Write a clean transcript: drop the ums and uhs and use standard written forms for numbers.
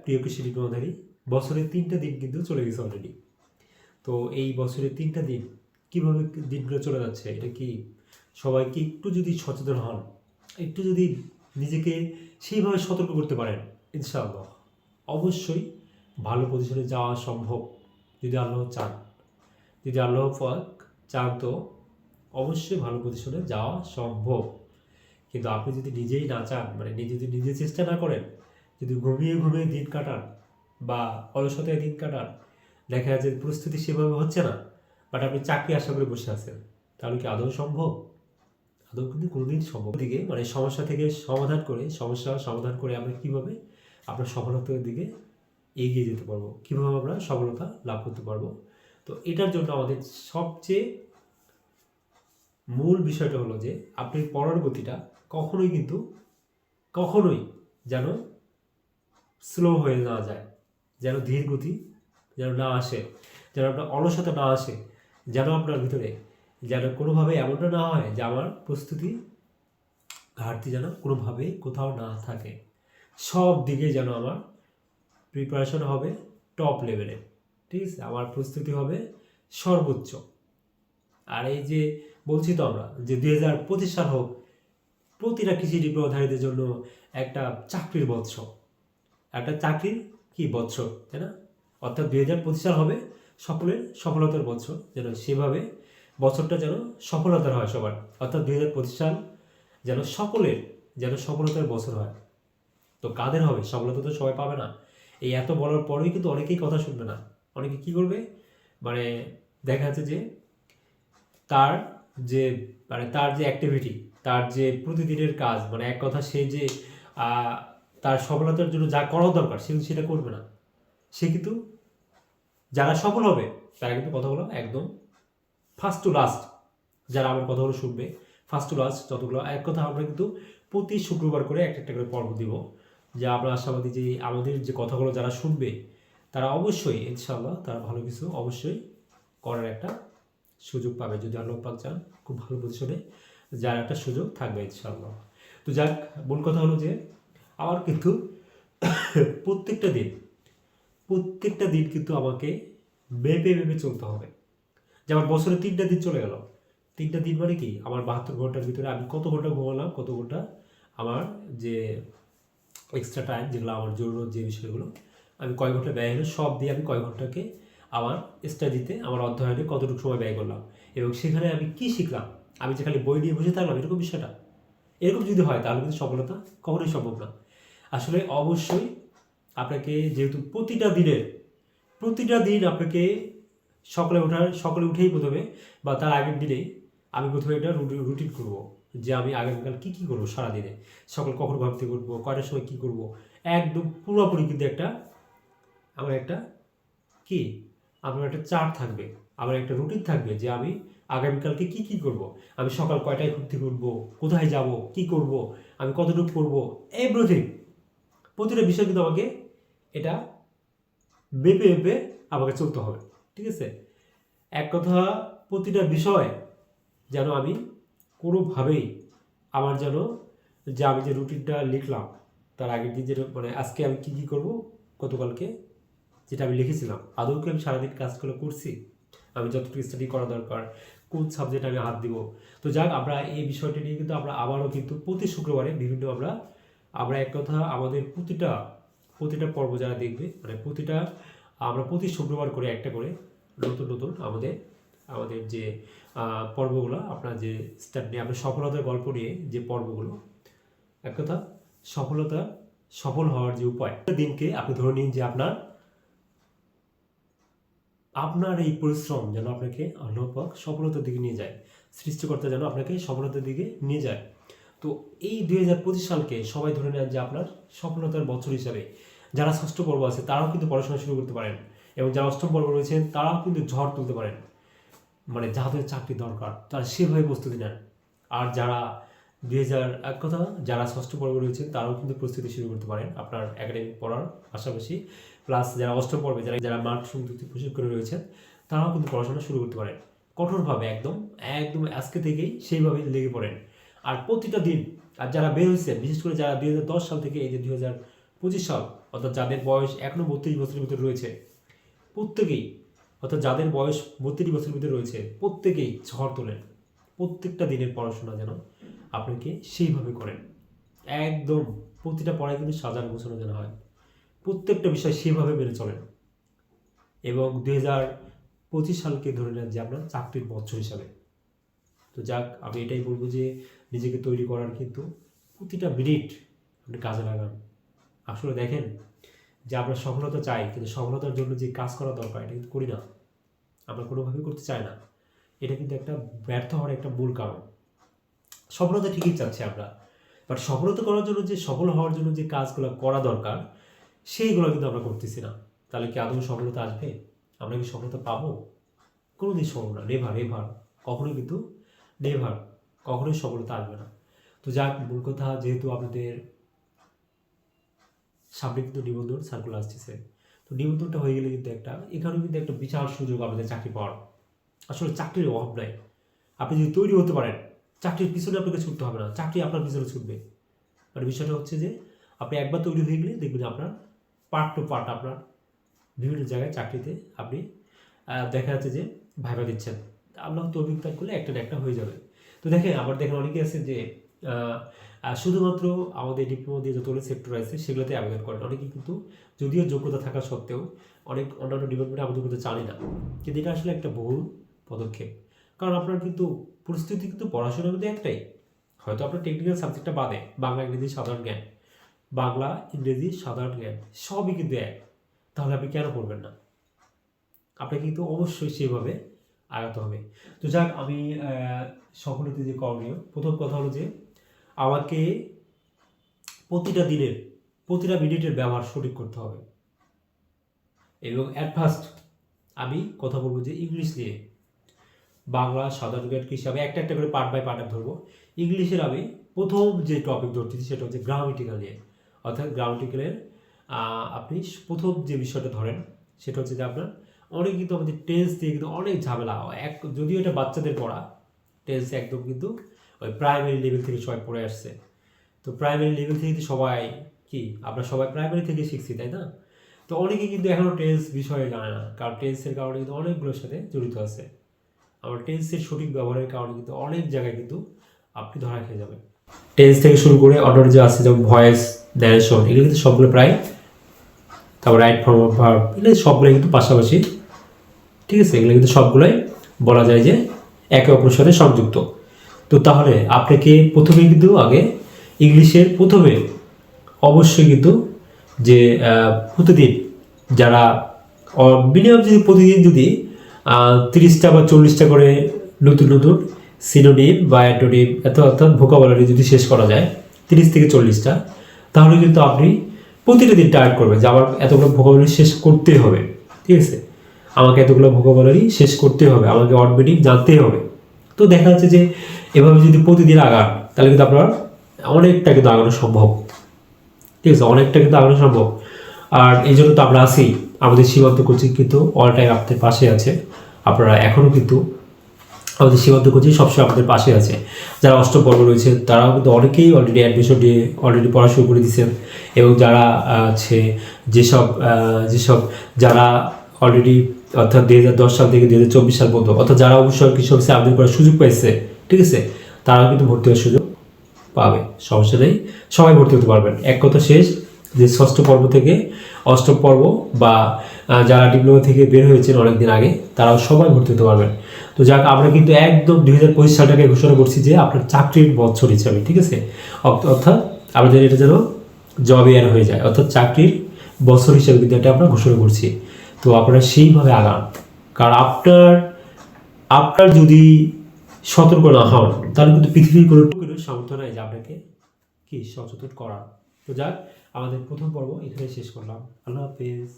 প্রিয় কৃষি ডিপ্লোমাধারী, বছরের 3টা দিন কিন্তু চলে গেছে অলরেডি। তো এই বছরের 3টা দিন কীভাবে দিনগুলো চলে যাচ্ছে, এটা কি সবাইকে একটু যদি সচেতন হন, একটু যদি নিজেকে সেইভাবে সতর্ক করতে পারেন, ইনশাআল্লাহ অবশ্যই ভালো পজিশনে যাওয়া সম্ভব। যদি আল্লাহ চান, যদি আল্লাহ পাক চান তো অবশ্যই ভালো পজিশনে যাওয়া সম্ভব। কিন্তু আপনি যদি নিজেই না চান, মানে যদি নিজে চেষ্টা না করেন, যদি ঘুমিয়ে ঘুমিয়ে দিন কাটান বা অলসতায় দিন কাটান, দেখা যাচ্ছে পরিস্থিতি সেভাবে হচ্ছে না, বাট আপনি চাকরি আশা করে বসে আছেন, তাহলে কি আদৌ সম্ভব? আদৌ কিন্তু কোনোদিন সম্ভব দিকে মানে সমস্যা থেকে সমাধান করে আমরা কীভাবে আপনার সফলতার দিকে এগিয়ে যেতে পারবো, কীভাবে আমরা সফলতা লাভ করতে পারবো। তো এটার জন্য আমাদের সবচেয়ে মূল বিষয়টা হলো যে আপনি পড়ার গতিটা কখনোই যেন স্লো হয়ে না যায়, যেন ধীর গতি যেন না আসে, যেন আপনার অলসতা না আসে, যেন আপনার ভিতরে যেন কোনোভাবে এমনটা না হয় যে আমার প্রস্তুতি ঘাটতি যেন কোনোভাবেই কোথাও না থাকে। সব দিকে যেন আমার প্রিপারেশন হবে টপ লেভেলে, ঠিক আছে, আমার প্রস্তুতি হবে সর্বোচ্চ। আর এই যে বলছি তো আমরা যে 2025 সাল হোক প্রতিটা কৃষি ডিপ্লোমাধারীদের জন্য একটা চাকরির বৎসর, একটা চাকরির কি বৎসর, তাই না? অর্থাৎ 2025 সাল হবে সকলের সফলতার বছর, যেন সেভাবে বছরটা যেন সফলতার হয় সবার। অর্থাৎ 2025 সাল যেন সকলের যেন সফলতার বছর হয়। তো কাদের হবে সফলতা? তো সবাই পাবে না। এই এত বলার পরেই কিন্তু অনেকেই কথা শুনবে না। অনেকে কি করবে, মানে দেখা যাচ্ছে যে তার যে তার যে অ্যাক্টিভিটি, তার যে প্রতিদিনের কাজ, মানে এক কথা সে যে তার সফলতার জন্য যা করা দরকার সে সেটা করবে না। সে কিন্তু যারা সফল হবে তারা কিন্তু কথাগুলো একদম ফার্স্ট টু লাস্ট, যারা আমার কথাগুলো শুনবে ফার্স্ট টু লাস্ট যতগুলো, এক কথা আমরা কিন্তু প্রতি শুক্রবার করে একটা করে পর্ব দিব, যে আমরা আশাবাদী যে আমাদের যে কথাগুলো যারা শুনবে তারা অবশ্যই ইনশাআল্লাহ তারা ভালো কিছু অবশ্যই করার একটা সুযোগ পাবে, যদি আল্লাহ পাক চান খুব ভালো পজিশনে যার একটা সুযোগ থাকবে ইনশাআল্লাহ। তো যাক, মূল কথা হলো যে আমার কিন্তু প্রত্যেকটা দিন কিন্তু আমাকে মেপে চলতে হবে। যেমন বছরে 3টা দিন চলে গেল, 3টা দিন মানে কি, আমার 72 ঘন্টার ভিতরে আমি কত ঘন্টা ঘুমালাম, কত ঘন্টা আমার যে এক্সট্রা টাইম যেগুলো আমার জরুরি যে বিষয়গুলো আমি কয় ঘন্টা ব্যয় হলো, সব দিয়ে আমি কয় ঘন্টাকে আমার স্টাডিতে আমার অধ্যয়নে কতটুকু সময় ব্যয় করলাম, এবং সেখানে আমি কি শিখলাম। আমি যে খালি বই নিয়ে বসে থাকলাম এরকম বিষয়টা, এরকম যদি হয় তাহলে কিন্তু সফলতা কখনোই সম্ভব না। আসলে অবশ্যই আপনাকে যেহেতু প্রতিটা দিন আপনাকে সকালে উঠেই প্রথমে বা তার আগের দিনেই আমি প্রথমে একটা রুটিন করব, যে আমি আগামীকাল কী করবো সারাদিনে, সকাল কখন ভাবতে করবো, কয়টার সময় কী করবো, একদম পুরোপুরি কিন্তু আমার একটা চার্ট থাকবে, আমার একটা রুটিন থাকবে যে আমি আগামীকালকে কী করব, আমি সকাল কয়টায় ঘুরতে করবো, কোথায় যাব, কি করব, আমি কতটুকু করবো, এভরিথিং প্রতিটা বিষয় কিন্তু আমাকে এটা মেপে আমাকে চলতে হবে, ঠিক আছে। এক কথা প্রতিটা বিষয় যেন আমি কোনোভাবেই আমার যেন যে আমি যে রুটিনটা লিখলাম তার আগের দিন যেটা মানে আজকে আমি কী করবো, গতকালকে যেটা আমি লিখেছিলাম আদৌ কি আমি সারাদিন কাজগুলো করছি, আমি যতটুকু স্টাডি করা দরকার, কোন সাবজেক্টে আমি হাত দিব। তো যাক, আমরা এই বিষয়টি নিয়ে কিন্তু আমরা আবারও কিন্তু প্রতি শুক্রবারে বিভিন্ন আমরা এক কথা আমাদের প্রতিটা পর্ব যারা দেখবে, মানে আমরা প্রতি শুক্রবার করে একটা করে নতুন আমাদের যে পর্বগুলো আপনার যে স্টার্ট নিয়ে আমরা সফলতার গল্প নিয়ে যে পর্বগুলো, এক কথা সফল হওয়ার যে উপায়, দিনকে আপনি ধরে নিন যে আপনার এই পরিশ্রম যেন আপনাকে আল্লাহ পাক সফলতার দিকে নিয়ে যায়, সৃষ্টিকর্তা যেন আপনাকে সফলতার দিকে নিয়ে যায়। তো এই 2025 সালকে সবাই ধরে নেন যে আপনার সফলতার বছর হিসাবে। যারা ষষ্ঠ পর্ব আছে তারাও কিন্তু পড়াশোনা শুরু করতে পারেন, এবং যারা অষ্টম পর্ব রয়েছেন তারাও কিন্তু ঝড় তুলতে পারেন, মানে যাদের চাকরি দরকার তারা সেভাবে প্রস্তুতি নেন। আর যারা যারা ষষ্ঠ পর্ব রয়েছেন তারাও কিন্তু প্রস্তুতি শুরু করতে পারেন আপনার একাডেমিক পড়ার পাশাপাশি, প্লাস যারা অষ্টম পর্বে যারা মাঠ সংযুক্তি প্রশিক্ষণ করে রয়েছেন তারাও কিন্তু পড়াশোনা শুরু করতে পারেন কঠোরভাবে, একদম আজকে থেকেই সেইভাবে লেগে পড়েন। আর প্রতিটা দিন, আর যারা বের হয়েছে বিশেষ করে যারা 2010 সাল থেকে এই যে 2025 সাল অর্থাৎ যাদের বয়স এখনও 32 বছরের ভিতরে রয়েছে প্রত্যেকেই, অর্থাৎ যাদের বয়স 32 বছরের ভিতরে রয়েছে প্রত্যেকেই ঝড় তোলেন। প্রত্যেকটা দিনের পড়াশোনা যেন আপনাকে সেইভাবে করেন, একদম প্রতিটা পড়ায় কিন্তু সাজানো গোছানো যেন হয়, প্রত্যেকটা বিষয় সেভাবে মেনে চলেন। এবং 2025 সালকে ধরে নেন যে আপনার চাকরির বছর হিসাবে। তো যাক, আমি এটাই বলবো যে নিজেকে তৈরি করার কিন্তু প্রতিটা মিনিট আপনি কাজে লাগান। আসলে দেখেন যে আমরা সফলতা চাই, কিন্তু সফলতার জন্য যে কাজ করা দরকার এটা কিন্তু করি না, আমরা কোনোভাবেই করতে চাই না। এটা কিন্তু একটা ব্যর্থ হওয়ার একটা মূল কারণ। সফলতা ঠিকই চাচ্ছি আমরা, বাট সফলতা করার জন্য যে সফল হওয়ার জন্য যে কাজগুলো করা দরকার সেইগুলো কিন্তু আমরা করতেছি না। তাহলে কি আদৌ সফলতা আসবে? আমরা কি সফলতা পাবো? কোনোদিন সম্ভব না, নেভার কখনোই, কিন্তু নেভার কখনোই সফলতা আসবে না। তো যাক, মূল কথা, যেহেতু আপনাদের সামনে কিন্তু নিবন্ধন সার্কুলার আসতেছে, তো নিবন্ধনটা হয়ে গেলে কিন্তু এখানে কিন্তু একটা বিশাল সুযোগ আপনাদের চাকরি পাওয়ার। আসলে চাকরির অভাব নাই। আপনি যদি তৈরি হতে পারেন, চাকরির পিছনে আপনাকে ছুটতে হবে না, চাকরি আপনার পিছনে ছুটবে। মানে বিষয়টা হচ্ছে যে আপনি একবার তৈরি হয়ে গেলে দেখবেন আপনার পার্ট টু পার্ট আপনার বিভিন্ন জায়গায় চাকরিতে আপনি দেখা যাচ্ছে যে ভাইবা দিচ্ছেন, আপনার তো অভিজ্ঞতা করলে একটা না একটা হয়ে যাবে। তো দেখেন, আবার দেখেন অনেকে আছে যে শুধুমাত্র আমাদের ডিপ্লোমা দিয়ে যতগুলো সেক্টর আছে সেগুলোতে আবেদন করেন। অনেকে কিন্তু যদিও যোগ্যতা থাকা সত্ত্বেও অনেক অন্যান্য ডিপার্টমেন্টে আবেদন করতে জানি না, কিন্তু এটা আসলে একটা বহু পদক্ষেপ। কারণ আপনার কিন্তু পরিস্থিতি কিন্তু পড়াশোনার মধ্যে একটাই, হয়তো আপনার টেকনিক্যাল সাবজেক্টটা বাদে বাংলা ইংরেজি সাধারণ জ্ঞান, বাংলা ইংরেজি সাধারণ জ্ঞান সবই কিন্তু এক, তাহলে আপনি কেন পড়বেন না? আপনাকে কিন্তু অবশ্যই সেভাবে আগাতে হবে। তো যাক, আমি সকলেতে যে করণীয়, প্রথম কথা হলো যে আমাকে প্রতিটা দিনের প্রতিটা মিনিটের ব্যবহার সঠিক করতে হবে। এবং অ্যাট ফার্স্ট আমি কথা বলবো যে ইংলিশ নিয়ে, বাংলা সাধারণ জ্ঞান কৃষি, আমি একটা একটা করে পার্ট বাই পার্ট ধরবো। ইংলিশের আমি প্রথম যে টপিক ধরতেছি সেটা হচ্ছে গ্রামাটিক্যাল নিয়ে, অর্থাৎ গ্রামাটিক্যালের আপনি প্রথম যে বিষয়টা ধরেন সেটা হচ্ছে যে আপনার অনেক কিন্তু আমাদের টেন্স দিয়ে কিন্তু অনেক ঝামেলা হয়। যদিও এটা বাচ্চাদের পড়া টেন্স, একদম কিন্তু ওই প্রাইমারি লেভেল থেকে সবাই পড়ে আসছে। তো প্রাইমারি লেভেল থেকে কিন্তু সবাই কি, আমরা সবাই প্রাইমারি থেকে শিখছি, তাই না? তো অনেকে কিন্তু এখনও টেন্স বিষয়ে জানে না, কারণ টেন্সের কারণে কিন্তু অনেকগুলোর সাথে জড়িত আছে। আমার টেন্সের সঠিক ব্যবহারের কারণে কিন্তু অনেক জায়গায় কিন্তু আপনি ধরা খেয়ে যাবেন। টেন্স থেকে শুরু করে অর্ডার যে আছে, যেমন ভয়েস, ন্যারেশন, এগুলো কিন্তু সবগুলো প্রায়, তারপর রাইট ফর্ম অফ ভার্ব, এগুলো সবগুলো কিন্তু পাশাপাশি, ঠিক আছে? এগুলো কিন্তু সবগুলোই বলা যায় যে একে অপরের সাথে সংযুক্ত। তো তাহলে আপনাকে প্রথমে কিন্তু আগে ইংলিশের প্রথমে অবশ্যই কিন্তু যে প্রতিদিন যারা মিনিমাম যদি প্রতিদিন যদি 30টা বা 40টা করে নতুন নতুন সিনোনিম বা অ্যান্টোনিম অর্থাৎ ভোকাবুলারি যদি শেষ করা যায় 30 থেকে 40টা, তাহলে কিন্তু আপনি প্রতিটা দিন টার্গেট করবেন যে আমার এতগুলো ভোকাবুলারি শেষ করতেই হবে, ঠিক আছে? আমাকে এতগুলো ভোকাবুলারি শেষ করতে হবে, আমাকে ওয়ার্ড মিনিং জানতেই হবে। তো দেখা যাচ্ছে যে এভাবে যদি প্রতিদিন আগান তাহলে কিন্তু আপনার অনেকটা কিন্তু আগানো সম্ভব, ঠিক আছে? অনেকটা কিন্তু আগানো সম্ভব। আর এই জন্য তো আমরা আছি, আমাদের সীমান্ত কোচিং কিন্তু অল টাইম আপনাদের পাশে আছে। আপনারা এখনও কিন্তু আমাদের সীমান্ত কোচিং সবসময় আমাদের পাশে আছে। যারা অষ্টম পর্ব রয়েছে তারাও কিন্তু অনেকেই অলরেডি অ্যাডমিশন নিয়ে অলরেডি পড়া শুরু করে দিয়েছেন। এবং যারা আছে যেসব যারা অলরেডি অর্থাৎ 2010 সাল থেকে 2024 সাল পর্যন্ত, অর্থাৎ যারা অবশ্যই কিছু অফিসে আবেদন করার সুযোগ পাইছে, ঠিক আছে, তারা কিন্তু ভর্তি হওয়ার সুযোগ পাবে, সমস্যা নেই, সবাই ভর্তি হতে পারবেন। এক কথা শেষ যে ষষ্ঠ পর্ব থেকে অষ্টম পর্ব বা যারা ডিপ্লোমা থেকে বের হয়েছেন অনেকদিন আগে তারাও সবাই ভর্তি হতে পারবেন। তো যাক, আমরা কিন্তু একদম 2025 সালটাকে ঘোষণা করছি যে আপনার চাকরির বছর হিসাবে, ঠিক আছে? অর্থাৎ আমাদের এটা যেন জব ইয়ার হয়ে যায়, অর্থাৎ চাকরির বছর হিসাবে কিন্তু এটা আমরা ঘোষণা করছি। তো আপনারা সেইভাবে আগান, কারণ আপনার যদি সতর্ক না হন তাহলে কিন্তু পৃথিবীর কোনো সামর্থ্য নাই যে আপনাকে কি সচেতন করার। তো যাক, আমাদের প্রথম পর্ব এখানে শেষ করলাম। আল্লাহ হাফেজ।